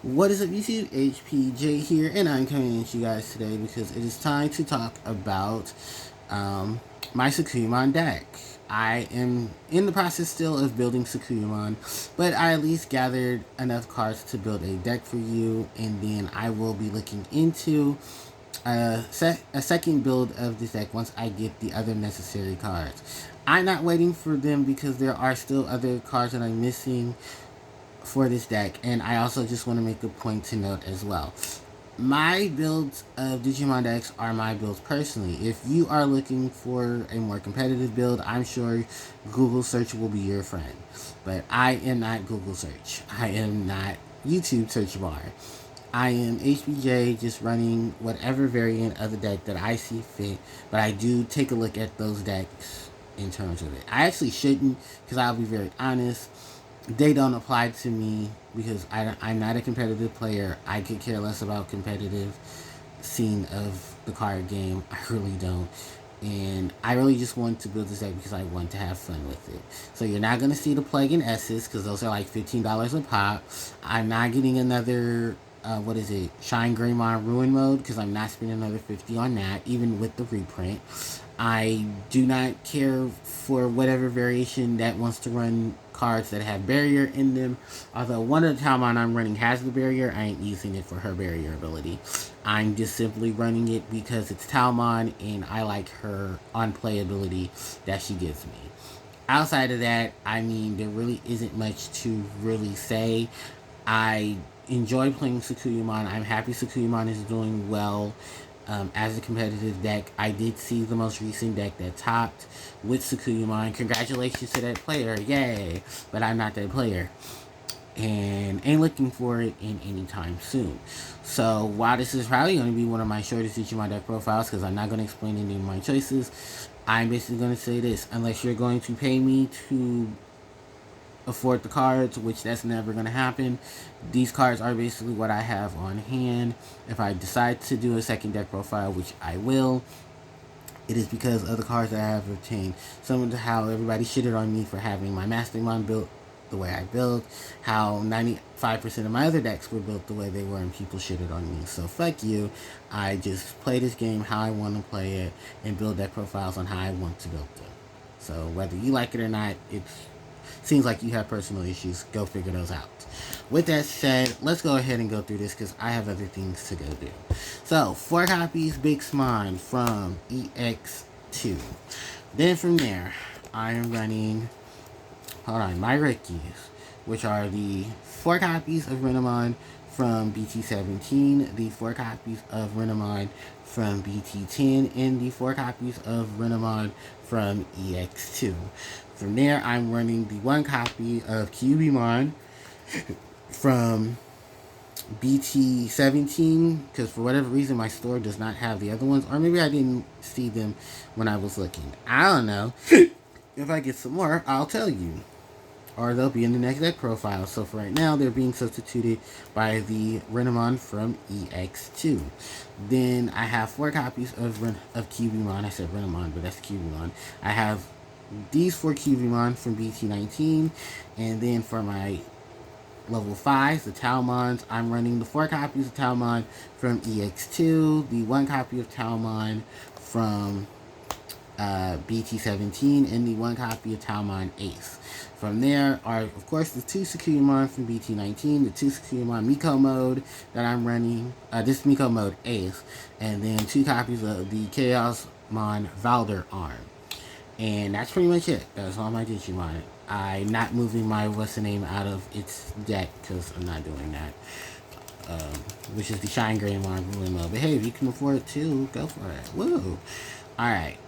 What is up, YouTube? HPJ here, and I'm coming at you guys today because it is time to talk about my Sakuyamon deck. I am in the process still of building Sakuyamon, but I at least gathered enough cards to build a deck for you, and then I will be looking into a second build of this deck once I get the other necessary cards. I'm not waiting for them because there are still other cards that I'm missing for this deck, and I also just want to make a point to note as well. My builds of Digimon decks are my builds personally. If you are looking for a more competitive build, I'm sure Google search will be your friend. But I am not Google search. I am not YouTube search bar. I am HBJ just running whatever variant of the deck that I see fit, but I do take a look at those decks in terms of it. I actually shouldn't, because I'll be very honest, they don't apply to me because I'm not a competitive player. I could care less about competitive scene of the card game. I really don't. And I really just want to build this deck because I want to have fun with it. So you're not going to see the Plague and S's because those are like $15 a pop. I'm not getting another, Shine Greymon Ruin mode because I'm not spending another 50 on that, even with the reprint. I do not care for whatever variation that wants to run cards that have barrier in them. Although one of the Talmon I'm running has the barrier, I ain't using it for her barrier ability. I'm just simply running it because it's Talmon and I like her on play ability that she gives me. Outside of that, I mean, there really isn't much to really say. I enjoy playing Sakuyamon. I'm happy Sakuyamon is doing well. As a competitive deck, I did see the most recent deck that topped with Sakuyamon. Congratulations to that player, yay! But I'm not that player, and ain't looking for it in any time soon. So while this is probably going to be one of my shortest Digimon deck profiles, because I'm not going to explain any of my choices, I'm basically going to say this: unless you're going to pay me to afford the cards, which that's never going to happen. These cards are basically what I have on hand. If I decide to do a second deck profile, which I will, it is because of the cards that I have obtained. Similar to how everybody shitted on me for having my Mastermind built the way I built, how 95% of my other decks were built the way they were, and people shitted on me. So fuck you. I just play this game how I want to play it and build deck profiles on how I want to build them. So whether you like it or not, it's seems like you have personal issues. Go figure those out. With that said, let's go ahead and go through this because I have other things to go do. So, 4 copies Bixmon from EX2. Then from there, I am running, my Rickies, which are the 4 copies of Renamon from BT17, the 4 copies of Renamon from BT10, and the 4 copies of Renamon from EX2. From there, I'm running the 1 copy of Cubimon from BT17, because for whatever reason my store does not have the other ones, or maybe I didn't see them when I was looking. I don't know. If I get some more, I'll tell you. Or they'll be in the next deck profile. So for right now, they're being substituted by the Renamon from EX2. Then I have 4 copies of Cubimon. I said Renamon, but that's Cubimon. I have these 4 Cubimon from BT19. And then for my level 5s, the Talmons, I'm running the 4 copies of Talmon from EX2, the 1 copy of Talmon from BT17, and the 1 copy of Talmon Ace. From there are, of course, the 2 Sakuyamon from BT19, the 2 Sakuyamon Miko mode that I'm running, this Miko mode Ace, and then 2 copies of the Chaosmon Valder arm. And that's pretty much it. That's all my Digimon. I'm not moving my what's-the-name out of its deck because I'm not doing that. Which is the Shine Greymon Ruin mode. But hey, if you can afford it too, go for it. Woo! Alright.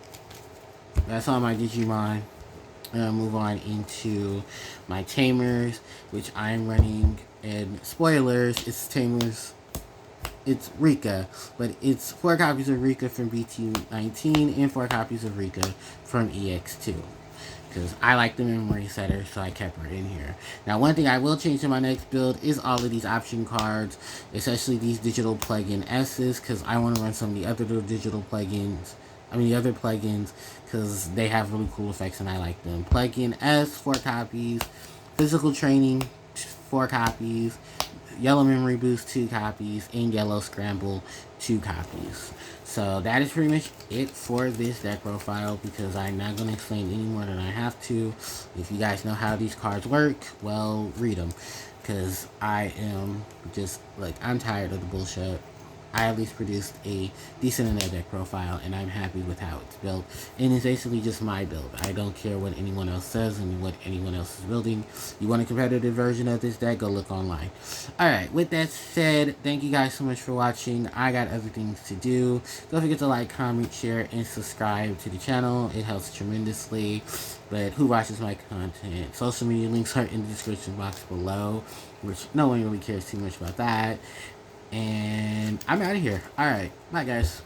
That's all my Digimon. Move on into my Tamers, which I'm running. And spoilers, it's Tamers. It's Rika, but it's 4 copies of Rika from BT19 and 4 copies of Rika from EX2. Because I like the memory setter, so I kept her in here. Now, one thing I will change in my next build is all of these option cards, especially these digital plugin S's, because I want to run some of the other little digital plugins. The other plugins, because they have really cool effects and I like them. Plugin S, 4 copies. Physical training, 4 copies. Yellow Memory Boost 2 copies, and Yellow Scramble 2 copies. So that is pretty much it for this deck profile, because I'm not going to explain any more than I have to. If you guys know how these cards work, well, read them. Because I am just, like, I'm tired of the bullshit. I at least produced a decent enough deck profile, and I'm happy with how it's built. And it's basically just my build. I don't care what anyone else says and what anyone else is building. You want a competitive version of this deck, go look online. Alright, with that said, thank you guys so much for watching. I got other things to do. Don't forget to like, comment, share, and subscribe to the channel. It helps tremendously. But who watches my content? Social media links are in the description box below, which no one really cares too much about that. And I'm out of here. Alright, bye guys.